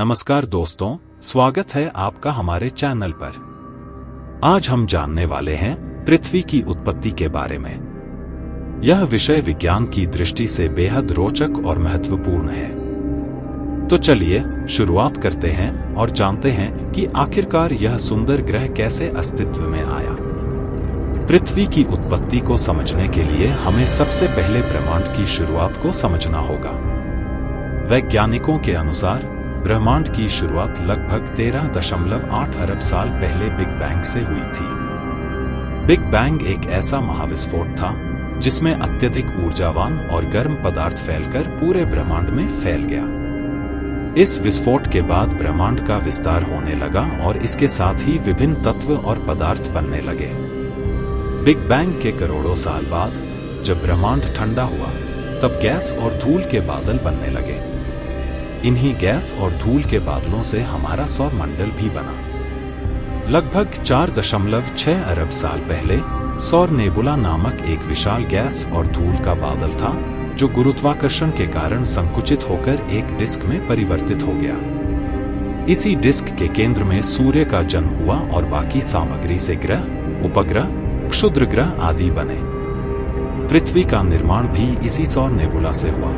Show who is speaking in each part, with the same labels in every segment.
Speaker 1: नमस्कार दोस्तों, स्वागत है आपका हमारे चैनल पर। आज हम जानने वाले हैं पृथ्वी की उत्पत्ति के बारे में। यह विषय विज्ञान की दृष्टि से बेहद रोचक और महत्वपूर्ण है। तो चलिए शुरुआत करते हैं और जानते हैं कि आखिरकार यह सुंदर ग्रह कैसे अस्तित्व में आया। पृथ्वी की उत्पत्ति को समझने के लिए हमें सबसे पहले ब्रह्मांड की शुरुआत को समझना होगा। वैज्ञानिकों के अनुसार ब्रह्मांड की शुरुआत लगभग 13.8 अरब साल पहले बिग बैंग से हुई थी। बिग बैंग एक ऐसा महाविस्फोट था जिसमें अत्यधिक ऊर्जावान और गर्म पदार्थ फैलकर पूरे ब्रह्मांड में फैल गया। इस विस्फोट के बाद ब्रह्मांड का विस्तार होने लगा और इसके साथ ही विभिन्न तत्व और पदार्थ बनने लगे। बिग बैंग के करोड़ों साल बाद जब ब्रह्मांड ठंडा हुआ, तब गैस और धूल के बादल बनने लगे। इन्हीं गैस और धूल के बादलों से हमारा सौर मंडल भी बना। लगभग 4.6 अरब साल पहले सौर नेबुला नामक एक विशाल गैस और धूल का बादल था, जो गुरुत्वाकर्षण के कारण संकुचित होकर एक डिस्क में परिवर्तित हो गया। इसी डिस्क के केंद्र में सूर्य का जन्म हुआ और बाकी सामग्री से ग्रह, उपग्रह, क्षुद्र ग्रह आदि बने। पृथ्वी का निर्माण भी इसी सौर नेबुला से हुआ।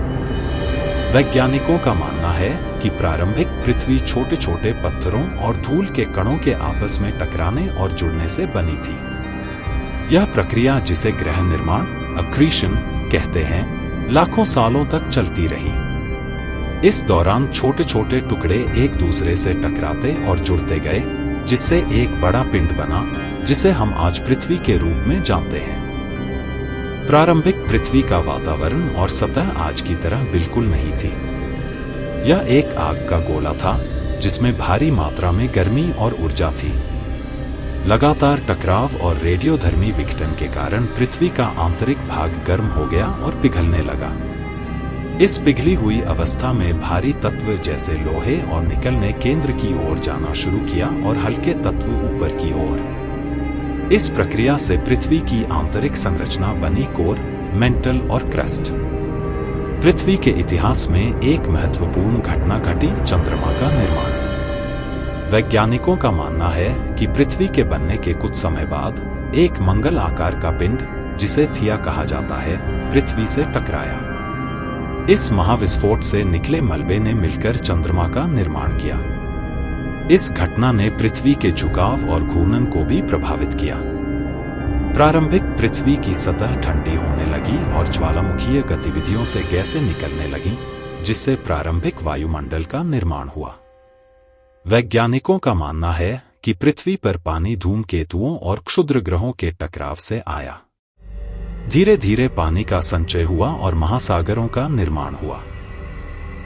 Speaker 1: वैज्ञानिकों का मानना है कि प्रारंभिक पृथ्वी छोटे छोटे पत्थरों और धूल के कणों के आपस में टकराने और जुड़ने से बनी थी। यह प्रक्रिया, जिसे ग्रह निर्माण अक्रीशन कहते हैं, लाखों सालों तक चलती रही। इस दौरान छोटे छोटे टुकड़े एक दूसरे से टकराते और जुड़ते गए, जिससे एक बड़ा पिंड बना, जिसे हम आज पृथ्वी के रूप में जानते हैं। प्रारंभिक पृथ्वी का वातावरण और सतह आज की तरह बिल्कुल नहीं थी। यह एक आग का गोला था जिसमें भारी मात्रा में गर्मी और ऊर्जा थी। लगातार टकराव और रेडियोधर्मी विघटन के कारण पृथ्वी का आंतरिक भाग गर्म हो गया और पिघलने लगा। इस पिघली हुई अवस्था में भारी तत्व जैसे लोहे और निकल ने केंद्र की ओर जाना शुरू किया और हल्के तत्व ऊपर की ओर। इस प्रक्रिया से पृथ्वी की आंतरिक संरचना बनी कोर, मेंटल और क्रस्ट। पृथ्वी के इतिहास में एक महत्वपूर्ण घटना घटी, चंद्रमा का निर्माण। वैज्ञानिकों का मानना है कि पृथ्वी के बनने के कुछ समय बाद एक मंगल आकार का पिंड, जिसे थिया कहा जाता है, पृथ्वी से टकराया। इस महाविस्फोट से निकले मलबे ने मिलकर चंद्रमा का निर्माण किया। इस घटना ने पृथ्वी के झुकाव और घूर्णन को भी प्रभावित किया। प्रारंभिक पृथ्वी की सतह ठंडी होने लगी और ज्वालामुखीय गतिविधियों से गैसें निकलने लगीं, जिससे प्रारंभिक वायुमंडल का निर्माण हुआ। वैज्ञानिकों का मानना है कि पृथ्वी पर पानी धूमकेतुओं और क्षुद्र ग्रहों के टकराव से आया। धीरे धीरे पानी का संचय हुआ और महासागरों का निर्माण हुआ।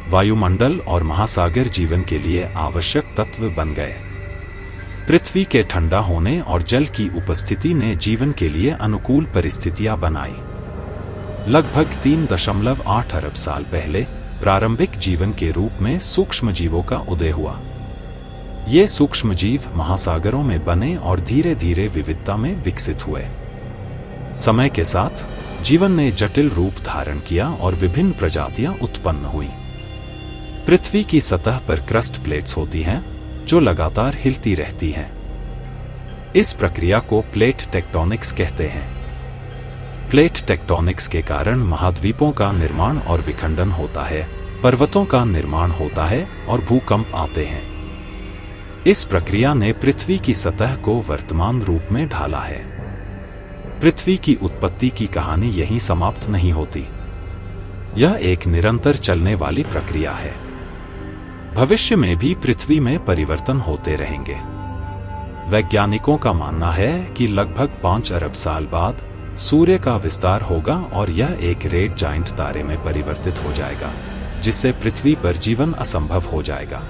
Speaker 1: वायुमंडल और महासागर जीवन के लिए आवश्यक तत्व बन गए। पृथ्वी के ठंडा होने और जल की उपस्थिति ने जीवन के लिए अनुकूल परिस्थितियां बनाई। लगभग 3.8 अरब साल पहले प्रारंभिक जीवन के रूप में सूक्ष्मजीवों का उदय हुआ। ये सूक्ष्मजीव महासागरों में बने और धीरे धीरे विविधता में विकसित हुए। समय के साथ जीवन ने जटिल रूप धारण किया और विभिन्न प्रजातियां उत्पन्न हुई। पृथ्वी की सतह पर क्रस्ट प्लेट्स होती हैं, जो लगातार हिलती रहती हैं। इस प्रक्रिया को प्लेट टेक्टोनिक्स कहते हैं। प्लेट टेक्टोनिक्स के कारण महाद्वीपों का निर्माण और विखंडन होता है, पर्वतों का निर्माण होता है और भूकंप आते हैं। इस प्रक्रिया ने पृथ्वी की सतह को वर्तमान रूप में ढाला है। पृथ्वी की उत्पत्ति की कहानी यहीं समाप्त नहीं होती। यह एक निरंतर चलने वाली प्रक्रिया है। भविष्य में भी पृथ्वी में परिवर्तन होते रहेंगे। वैज्ञानिकों का मानना है कि लगभग 5 अरब साल बाद सूर्य का विस्तार होगा और यह एक रेड जाइंट तारे में परिवर्तित हो जाएगा, जिससे पृथ्वी पर जीवन असंभव हो जाएगा।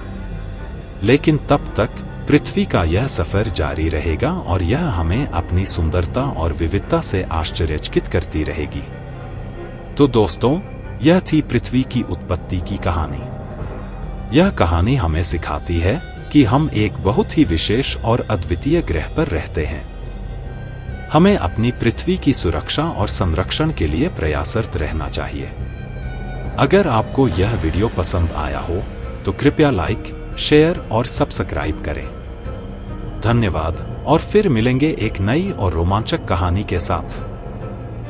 Speaker 1: लेकिन तब तक पृथ्वी का यह सफर जारी रहेगा और यह हमें अपनी सुंदरता और विविधता से आश्चर्यचकित करती रहेगी। तो दोस्तों, यह थी पृथ्वी की उत्पत्ति की कहानी। यह कहानी हमें सिखाती है कि हम एक बहुत ही विशेष और अद्वितीय ग्रह पर रहते हैं। हमें अपनी पृथ्वी की सुरक्षा और संरक्षण के लिए प्रयासरत रहना चाहिए। अगर आपको यह वीडियो पसंद आया हो तो कृपया लाइक, शेयर और सब्सक्राइब करें। धन्यवाद और फिर मिलेंगे एक नई और रोमांचक कहानी के साथ।